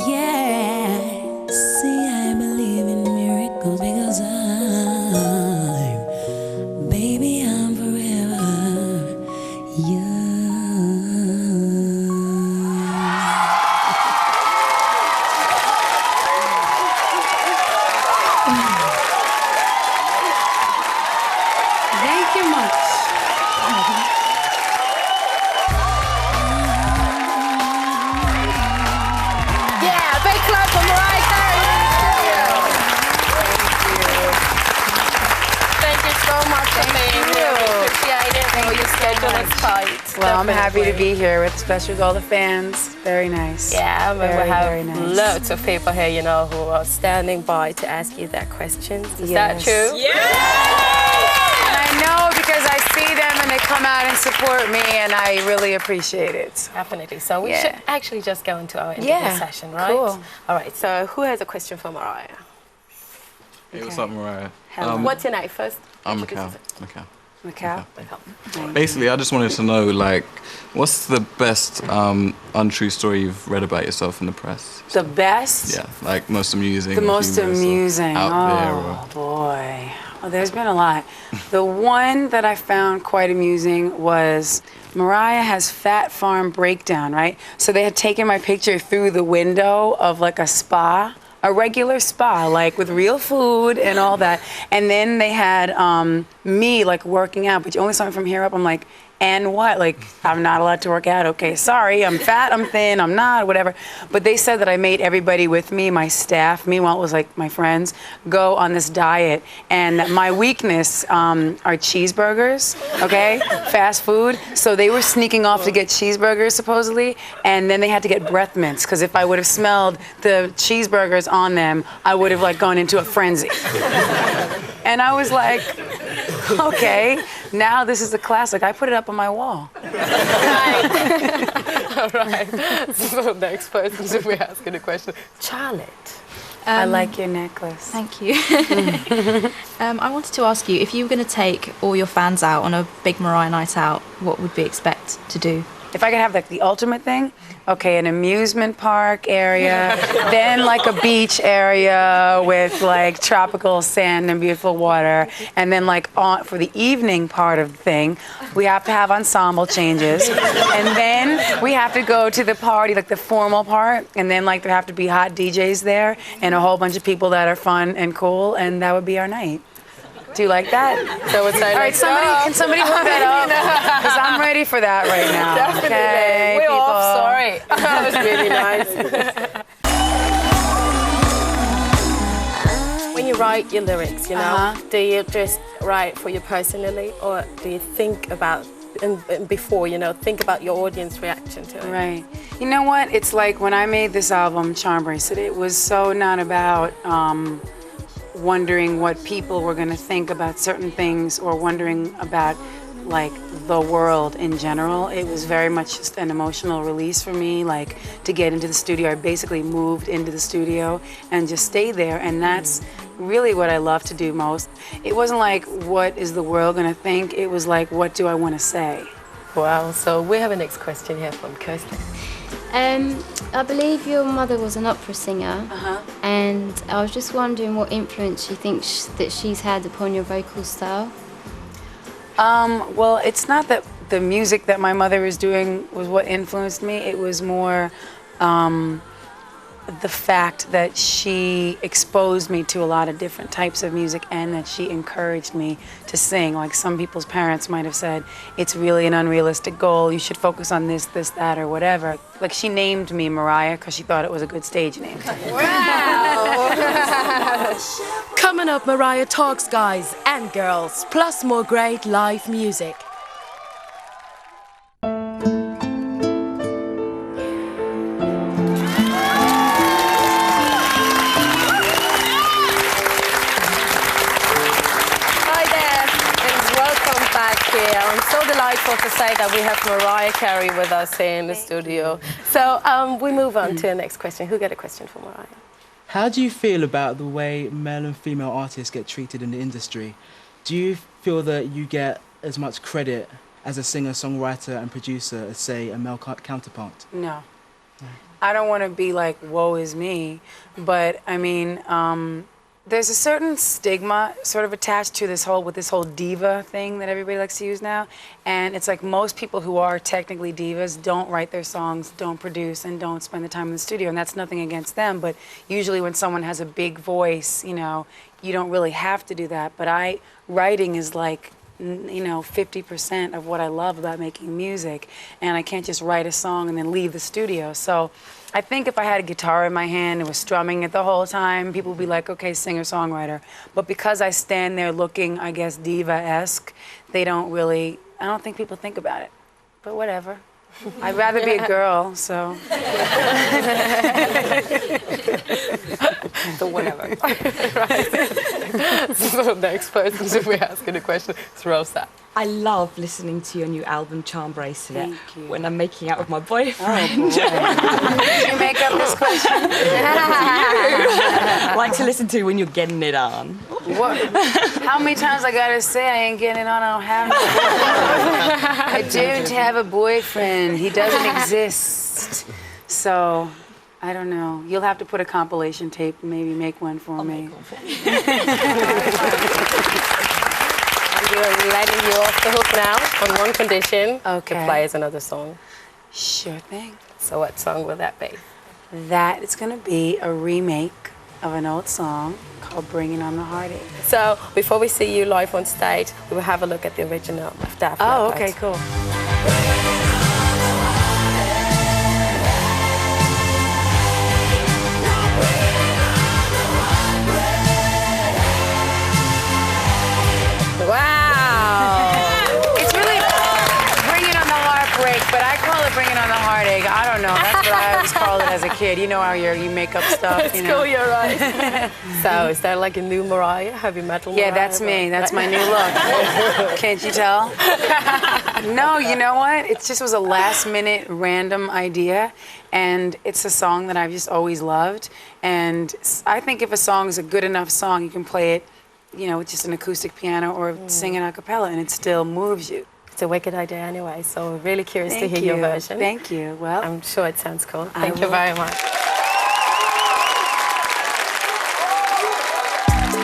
Yeah, see, I believe in miracles because baby, I'm forever Thank you much. Yeah, big clap for Mariah Carey. Thank you so much for being here. We appreciate it. Thank Your you so schedule much. is tight. Well, I'm happy to Definitely. be here, with, especially with all the fans. Very nice. Yeah, I mean, Very, we have very nice. loads of people here, you know, who are standing by to ask you their questions. Is that Yes. true? And I know because I see them and they come out and support me, and I really appreciate it. Definitely. So we Yeah. should actually just go into our interview session, right? Cool. All right. So who has a question for Mariah? Hey, what's up, Mariah? What's your name first? I'm Introduce Macau. Macau? Basically, I just wanted to know, like, what's the best untrue story you've read about yourself in the press? The best? Yeah, like most amusing. The or most humorous or amusing. Out there, Oh, or... boy. Well, there's been a lot. The one that I found quite amusing was Mariah has Fat Farm Breakdown, right? So they had taken my picture through the window of like a spa, a regular spa, like with real food and all that. And then they had me like working out, but you only saw me from here up. I'm like, and what? Like, I'm not allowed to work out. Okay, sorry, I'm fat, I'm thin, I'm not, whatever. But they said that I made everybody with me, my staff, meanwhile it was like my friends, go on this diet. And that my weakness are cheeseburgers, okay? Fast food. So they were sneaking off to get cheeseburgers, supposedly, and then they had to get breath mints, because if I would have smelled the cheeseburgers on them, I would have like gone into a frenzy. And I was like, okay, now this is a classic. I put it up on my wall. All right. So next person to be asking a question. Charlotte. I like your necklace. Thank you. I wanted to ask you, if you were going to take all your fans out on a big Mariah night out, what would we expect to do? If I could have like the ultimate thing, okay, an amusement park area, then like a beach area with like tropical sand and beautiful water, and then like for the evening part of the thing, we have to have ensemble changes, and then we have to go to the party, like the formal part, and then like there have to be hot DJs there and a whole bunch of people that are fun and cool, and that would be our night. Do you like that? So it's all right, can somebody hook that up? Because I'm ready for that right now. Definitely. Okay, We're people. off, sorry. That was really nice. When you write your lyrics, you know, do you just write for you personally, or do you think about, and before, you know, think about your audience reaction to it? Right. You know what? It's like when I made this album, Charmbracelet, it was so not about wondering what people were going to think about certain things or wondering about like the world in general. It was very much just an emotional release for me, like to get into the studio. I basically moved into the studio and just stayed there, and that's really what I love to do most. It wasn't like, what is the world going to think? It was like, what do I want to say? Wow, so we have a next question here from Kirsten. I believe your mother was an opera singer, and I was just wondering what influence you think that she's had upon your vocal style. Well, it's not that the music that my mother was doing was what influenced me. It was more the fact that she exposed me to a lot of different types of music, and that she encouraged me to sing. Like some people's parents might have said, it's really an unrealistic goal, you should focus on this, this, that, or whatever. Like she named me Mariah because she thought it was a good stage name. Wow! Coming up, Mariah talks, guys and girls, plus more great live music. I'm so delightful to say that we have Mariah Carey with us here in the studio. So we move on to the next question. Who got a question for Mariah? How do you feel about the way male and female artists get treated in the industry? Do you feel that you get as much credit as a singer, songwriter and producer as, say, a male counterpart? No. I don't want to be like, woe is me, but I mean, there's a certain stigma sort of attached to this whole diva thing that everybody likes to use now, and it's like most people who are technically divas don't write their songs, don't produce, and don't spend the time in the studio, and that's nothing against them, but usually when someone has a big voice, you know, you don't really have to do that, but writing is like, you know, 50% of what I love about making music, and I can't just write a song and then leave the studio. So I think if I had a guitar in my hand and was strumming it the whole time, people would be like, okay, singer-songwriter. But because I stand there looking, I guess, diva-esque, I don't think people think about it. But whatever. I'd rather be a girl, so. So whatever. Right. So next person to be asking a question is Rosa. I love listening to your new album, Charmbracelet, Thank you. when I'm making out with my boyfriend. Oh, boy. Did you make up this question? I like to listen to when you're getting it on. What? How many times I gotta say I ain't getting it on? I don't have no boyfriend. I don't have a boyfriend. He doesn't exist. So, I don't know. You'll have to put a compilation tape and maybe make one for me. We're letting you off the hook now on one condition. Okay. To play us another song. Sure thing. So what song will that be? That is gonna be a remake of an old song called Bringin On The Heartbreak. So before we see you live on stage, we will have a look at the original of Def Leppard. Oh, okay, cool. Wow! It's really Bringin On The Heartbreak, but I call it Bringin On The Heartache. I don't know. That's what I always called it as a kid. You know how you make up stuff, It's you know. cool, you're right. So is that like a new Mariah, heavy metal Mariah? Yeah, that's me. That's my new look. Can't you tell? No, you know what? It just was a last-minute random idea, and it's a song that I've just always loved. And I think if a song is a good enough song, you can play it, you know, with just an acoustic piano or sing it a cappella, and it still moves you. It's a wicked idea anyway, so we're really curious to Thank hear you. your version. Thank you. Well, I'm sure it sounds cool. Thank you very much.